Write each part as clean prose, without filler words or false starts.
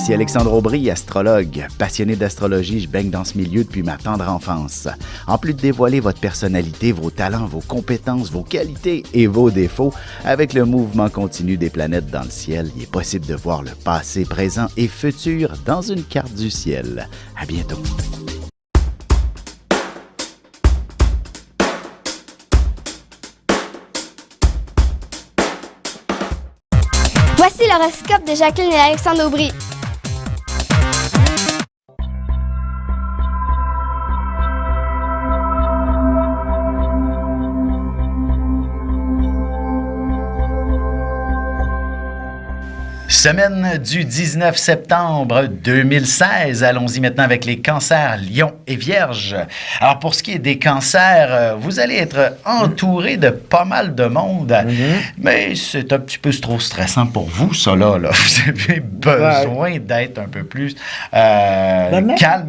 Ici Alexandre Aubry, astrologue. Passionné d'astrologie, je baigne dans ce milieu depuis ma tendre enfance. En plus de dévoiler votre personnalité, vos talents, vos compétences, vos qualités et vos défauts, avec le mouvement continu des planètes dans le ciel, il est possible de voir le passé, présent et futur dans une carte du ciel. À bientôt. Voici l'horoscope de Jacqueline et Alexandre Aubry. Semaine du 19 septembre 2016. Allons-y maintenant avec les cancers, lions et vierges. Alors, pour ce qui est des cancers, vous allez être entouré de pas mal de monde, mais c'est un petit peu trop stressant pour vous, ça là. Vous avez besoin d'être un peu plus calme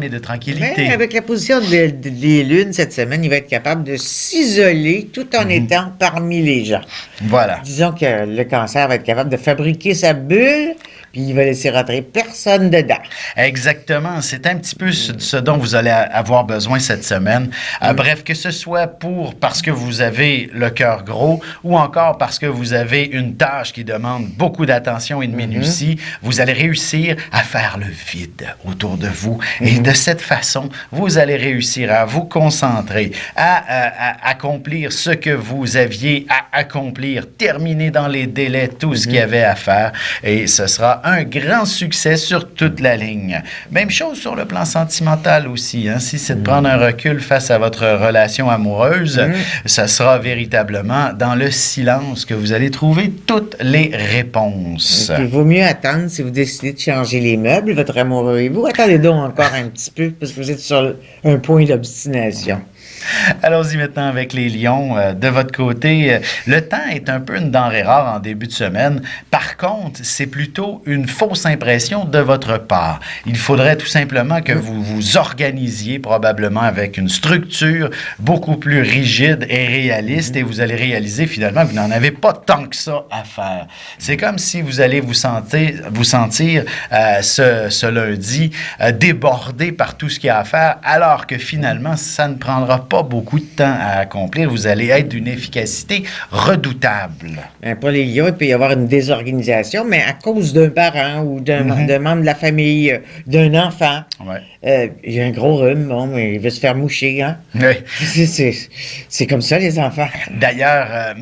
et de tranquillité. Mais avec la position des lunes cette semaine, il va être capable de s'isoler tout en étant parmi les gens. Voilà. Disons que le cancer va être capable de fabriquer sa bulle, puis il va laisser rentrer personne dedans. Exactement. C'est un petit peu ce dont vous allez avoir besoin cette semaine. Bref, que ce soit parce que vous avez le cœur gros ou encore parce que vous avez une tâche qui demande beaucoup d'attention et de minutie, vous allez réussir à faire le vide autour de vous. Et de cette façon, vous allez réussir à vous concentrer, à accomplir ce que vous aviez à accomplir, terminer dans les délais tout ce qu'il y avait à faire. Et ce sera un grand succès sur toute la ligne. Même chose sur le plan sentimental aussi. Si c'est de prendre un recul face à votre relation amoureuse, ça sera véritablement dans le silence que vous allez trouver toutes les réponses. Il vaut mieux attendre si vous décidez de changer les meubles, votre amoureux et vous. Attendez donc encore un petit peu parce que vous êtes sur un point d'obstination. Allons-y maintenant avec les lions. De votre côté, le temps est un peu une denrée rare en début de semaine. Par contre, c'est plutôt une fausse impression de votre part. Il faudrait tout simplement que vous vous organisiez probablement avec une structure beaucoup plus rigide et réaliste et vous allez réaliser finalement que vous n'en avez pas tant que ça à faire. C'est comme si vous allez vous sentir ce lundi débordé par tout ce qu'il y a à faire alors que finalement, ça ne prendra pas beaucoup de temps à accomplir. Vous allez être d'une efficacité redoutable. Pour les lions, il peut y avoir une désorganisation, mais à cause d'un parent ou d'un membre de la famille, d'un enfant. Il y a un gros rhume, mais il veut se faire moucher. Oui. C'est comme ça, les enfants. D'ailleurs,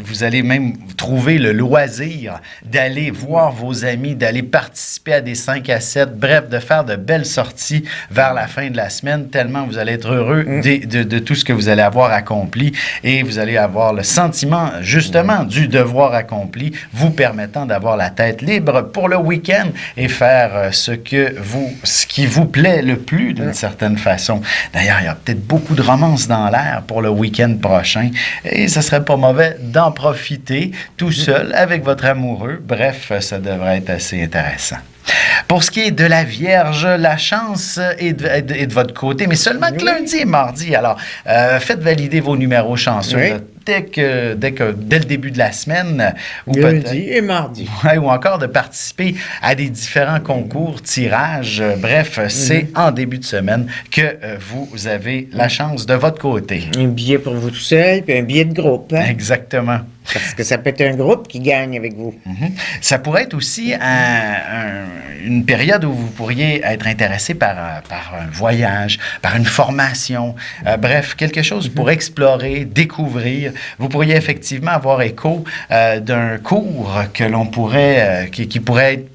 vous allez même trouver le loisir d'aller voir vos amis, d'aller participer à des 5 à 7, bref, de faire de belles sorties vers la fin de la semaine, tellement vous allez être heureux de tout ce que vous allez avoir accompli et vous allez avoir le sentiment, justement, du devoir accompli, vous permettant d'avoir la tête libre pour le week-end et faire ce qui vous plaît le plus d'une certaine façon. D'ailleurs, il y a peut-être beaucoup de romances dans l'air pour le week-end prochain et ce serait pas mauvais d'en profiter tout seul avec votre amoureux. Bref, ça devrait être assez intéressant. Pour ce qui est de la Vierge, la chance est de votre côté, mais seulement que lundi et mardi. Alors, faites valider vos numéros chanceux. Oui. Dès le début de la semaine. Lundi et mardi. Ou encore de participer à des différents concours, tirages. Bref, c'est en début de semaine que vous avez la chance de votre côté. Un billet pour vous tout seul, puis un billet de groupe. Exactement. Parce que ça peut être un groupe qui gagne avec vous. Ça pourrait être aussi une période où vous pourriez être intéressé par un voyage, par une formation, bref, quelque chose pour explorer, découvrir. Vous pourriez effectivement avoir écho d'un cours que l'on pourrait, qui pourrait être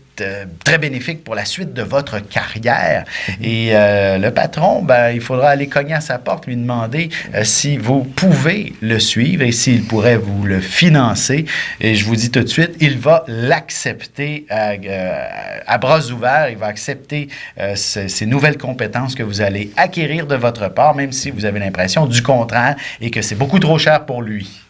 très bénéfique pour la suite de votre carrière. Et le patron, il faudra aller cogner à sa porte, lui demander si vous pouvez le suivre et s'il pourrait vous le financer. Et je vous dis tout de suite, il va l'accepter à bras ouverts. Il va accepter ces nouvelles compétences que vous allez acquérir de votre part, même si vous avez l'impression du contraire et que c'est beaucoup trop cher pour lui.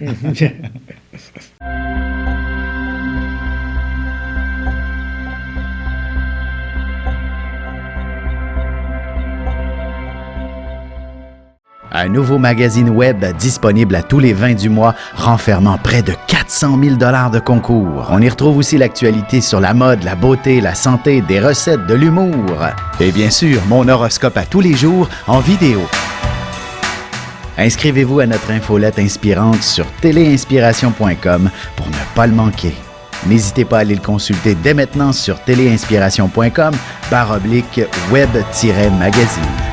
Un nouveau magazine web disponible à tous les 20 du mois, renfermant près de 400 000 $ de concours. On y retrouve aussi l'actualité sur la mode, la beauté, la santé, des recettes, de l'humour. Et bien sûr, mon horoscope à tous les jours en vidéo. Inscrivez-vous à notre infolette inspirante sur téléinspiration.com pour ne pas le manquer. N'hésitez pas à aller le consulter dès maintenant sur téléinspiration.com/web-magazine.